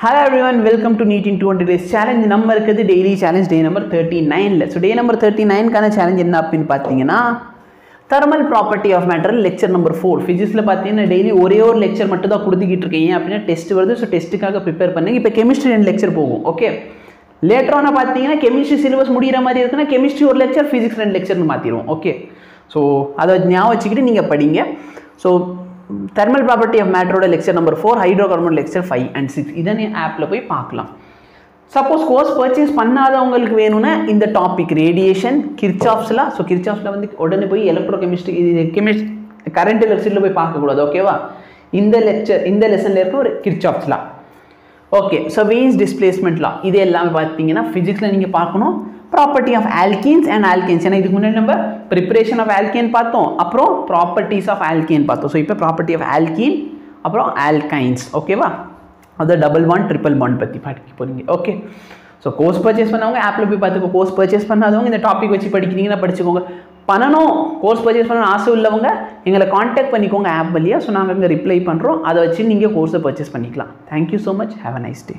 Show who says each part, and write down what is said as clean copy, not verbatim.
Speaker 1: Hello everyone, welcome to NEET in 200 days challenge. நம்ம இருக்குது daily challenge day number 39ல. So day number 39 கான challenge என்ன அப்படினு பாத்தீங்கன்னா thermal property of matter lecture number 4. Physicsல பாத்தீங்கன்னா daily ஒரே ஒரு lecture மட்டும் தான் கொடுத்துக்கிட்டு இருக்கேன் அப்படினா டெஸ்ட் வருது. சோ டெஸ்ட்டுக்காக prepare பண்ணுங்க. இப்போ chemistry ரெண்டு lecture போகும். ஓகே. லேட்டர் ஆன பாத்தீங்கன்னா chemistry syllabus முடியற மாதிரி இருக்குனா chemistry ஒரு lecture, physics ரெண்டு lecture னு மாத்திடுவோம். ஓகே. சோ அத ஞாபகம் வச்சிக்கிட்டு நீங்க படிங்க. So thermal property of matter oda lecture number 4, hydrocarbon lecture 5 and 6 இதனை ஆப்ல போய் பார்க்கலாம். சப்போஸ் கோர்ஸ் பர்ச்சேஸ் பண்ணாதவங்களுக்கு வேணும்னா இந்த டாபிக் ரேடியேஷன் கிர்ச்சாஃப்ஸ் லா, சோ கிர்ச்சாஃப்ஸ் லா வந்து உடனே போய் எலக்ட்ரோகெமிஸ்ட்ரி கரண்ட் லெக்சர்ல போய் பார்க்க கூடாது. ஓகேவா? இந்த லெக்சர் இந்த லெசன்ல இருக்க ஒரு கிர்ச்சாஃப்ஸ் லா. ஓகே. சோ வெயின்ஸ் டிஸ்பிளேஸ்மென்ட் லா இது எல்லாம் பாத்தீங்கன்னா பிசிக்ஸ்ல நீங்க பார்க்கணும். Property of alkenes and alkanes. ஏன்னா இதுக்கு முன்னாடி நம்ம preparation of alkane பார்த்தோம், அப்புறம் properties of alkane பார்த்தோம். ஸோ இப்போ property of alkene அப்புறம் alkynes. ஓகேவா? அது டபுள் பாண்ட் ட்ரிபிள் பாண்ட் பற்றி படிக்க போறீங்க. ஓகே. ஸோ கோர்ஸ் பர்ச்சேஸ் பண்ணவங்க ஆப்பில் போய் பார்த்துக்கோ. கோர்ஸ் பர்ச்சேஸ் பண்ணாதவங்க இந்த டாபிக் வச்சு படிக்கிறீங்கன்னா படிச்சுக்கோங்க. பண்ணணும் கோர்ஸ் பர்ச்சேஸ் பண்ண ஆசை உள்ளவங்க எங்களை காண்டாக்ட் பண்ணிக்கோங்க ஆப் வழியாக. ஸோ நாங்கள் அங்கே ரிப்ளை பண்ணுறோம். அதை வச்சு நீங்கள் கோர்ஸை பர்ச்சேஸ் பண்ணிக்கலாம். Thank you so much. Have a nice day.